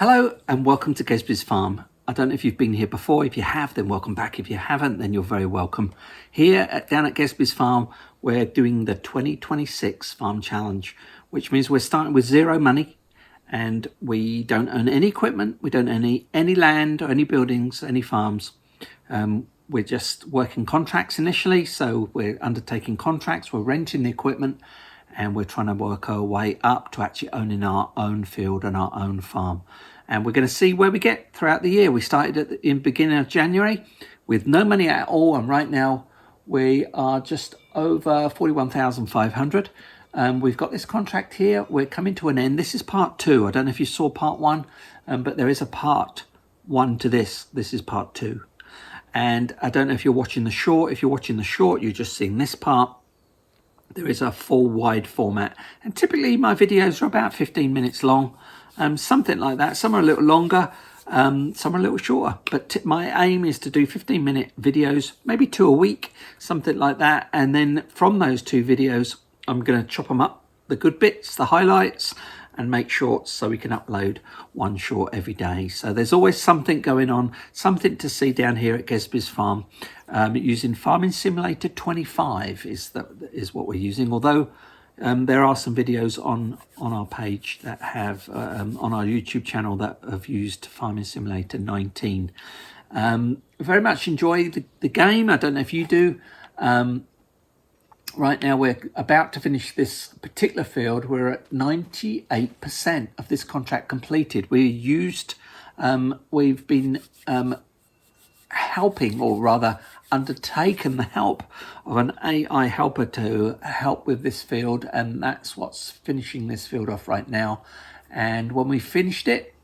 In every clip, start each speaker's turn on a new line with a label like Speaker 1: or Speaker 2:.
Speaker 1: Hello and welcome to Gezzbys farm. I don't know if you've been here before. If you have, then welcome back. If you haven't, then you're very welcome. Down at Gezzbys farm, we're doing the 2026 farm challenge, which means we're starting with zero money and we don't own any equipment. We don't own any land or any buildings, any farms. We're just working contracts initially. So we're undertaking contracts, we're renting the equipment, and we're trying to work our way up to actually owning our own field and our own farm. And we're going to see where we get throughout the year. We started in the beginning of January with no money at all, and right now we are just over 41,500. We've got this contract here. We're coming to an end. This is part two. I don't know if you saw part one, but there is a part one to this. This is part two. And I don't know if you're watching the short. If you're watching the short, you're just seeing this part. There is a full wide format, and typically my videos are about 15 minutes long, something like that. Some are a little longer, some are a little shorter, but my aim is to do 15-minute videos, maybe 2 a week, something like that. And then from those 2 videos, I'm going to chop them up, the good bits, the highlights, and make shorts so we can upload 1 short every day. So there's always something going on, something to see down here at Gezzbys farm. Using Farming Simulator 25 is what we're using, although there are some videos on our page that have on our YouTube channel that have used Farming Simulator 19. Very much enjoy the game. I don't know if you do. Right now we're about to finish this particular field. We're at 98% of this contract completed. We've been helping, or rather undertaken the help of an AI helper to help with this field, and that's what's finishing this field off right now. And when we finished it,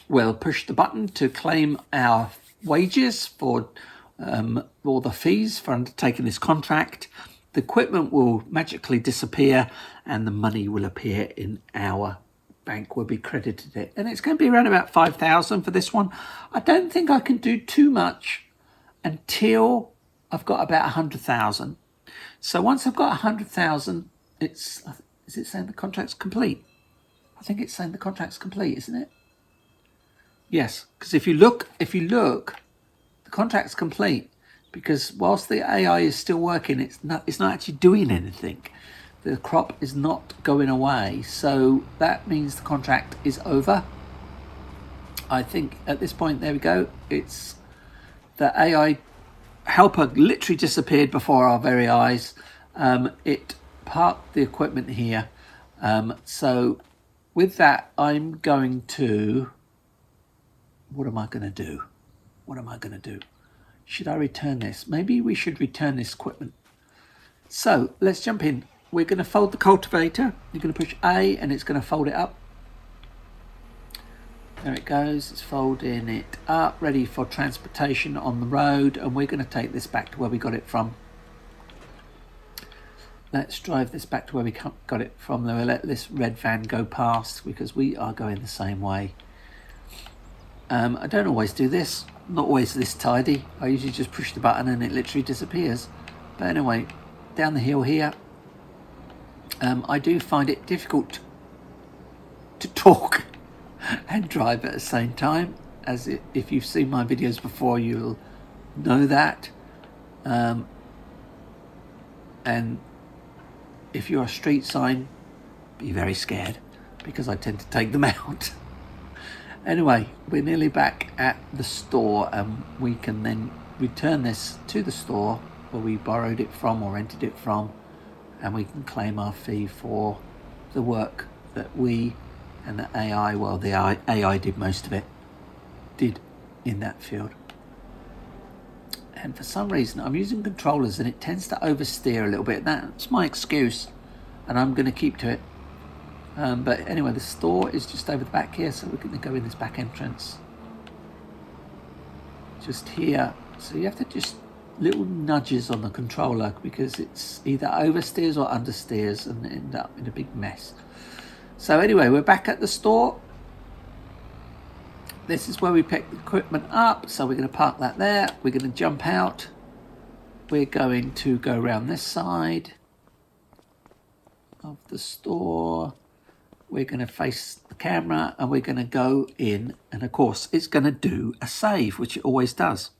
Speaker 1: we'll push the button to claim our wages for all the fees for undertaking this contract. The equipment will magically disappear and the money will appear in our bank. Will be credited it, and it's going to be around about 5,000 for this one. I don't think I can do too much until I've got about 100,000. So once I've got 100,000, is it saying the contract's complete? I think it's saying the contract's complete, isn't it? Yes, because if you look, the contract's complete, because whilst the AI is still working, it's not actually doing anything. The crop is not going away, so that means the contract is over. I think at this point, there we go. It's the AI helper literally disappeared before our very eyes. It parked the equipment here. So with that, I'm going to, what am I going to do? Should I return this? Maybe we should return this equipment. So let's jump in. We're going to fold the cultivator. You're going to push A and it's going to fold it up. There it goes. It's folding it up, ready for transportation on the road. And we're going to take this back to where we got it from. Let's drive this back to where we got it from. We'll let this red van go past because we are going the same way. I don't always do this. Not always this tidy. I usually just push the button and it literally disappears. But anyway, down the hill here, I do find it difficult to talk and drive at the same time. If you've seen my videos before, you'll know that. And if you're a street sign, be very scared because I tend to take them out. Anyway, we're nearly back at the store, and we can then return this to the store where we borrowed it from or rented it from, and we can claim our fee for the work that we and the AI, well, the AI did most of it, did in that field. And for some reason, I'm using controllers and it tends to oversteer a little bit. That's my excuse, and I'm going to keep to it. But anyway, the store is just over the back here, so we're going to go in this back entrance. Just here. So you have to just little nudges on the controller because it's either oversteers or understeers and end up in a big mess. So anyway, we're back at the store. This is where we pick the equipment up, so we're going to park that there. We're going to jump out. We're going to go around this side of the store. We're going to face the camera and we're going to go in, and of course it's going to do a save, which it always does.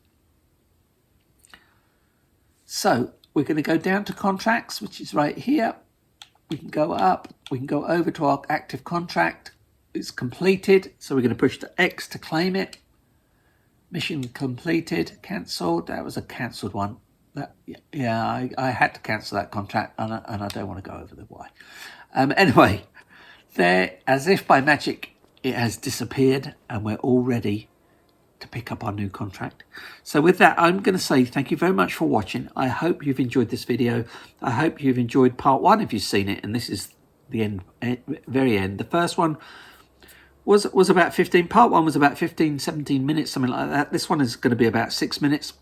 Speaker 1: So we're going to go down to contracts, which is right here. We can go up, we can go over to our active contract. It's completed, so we're going to push the X to claim it. Mission completed, cancelled. That was a cancelled one. I had to cancel that contract, and I don't want to go over the why. Anyway, there, as if by magic, it has disappeared, and we're all ready to pick up our new contract. So with that, I'm going to say thank you very much for watching. I hope you've enjoyed this video. I hope you've enjoyed part 1 if you've seen it, and this is the end, very end. The first one was about 15. Part 1 was about 15, 17 minutes, something like that. This one is going to be about 6 minutes.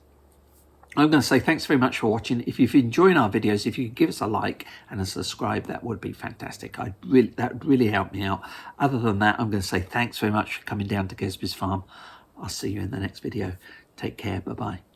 Speaker 1: I'm going to say thanks very much for watching. If you've enjoyed our videos, if you could give us a like and a subscribe, that would be fantastic. That would really help me out. Other than that, I'm going to say thanks very much for coming down to Gezzbys Farm. I'll see you in the next video. Take care. Bye-bye.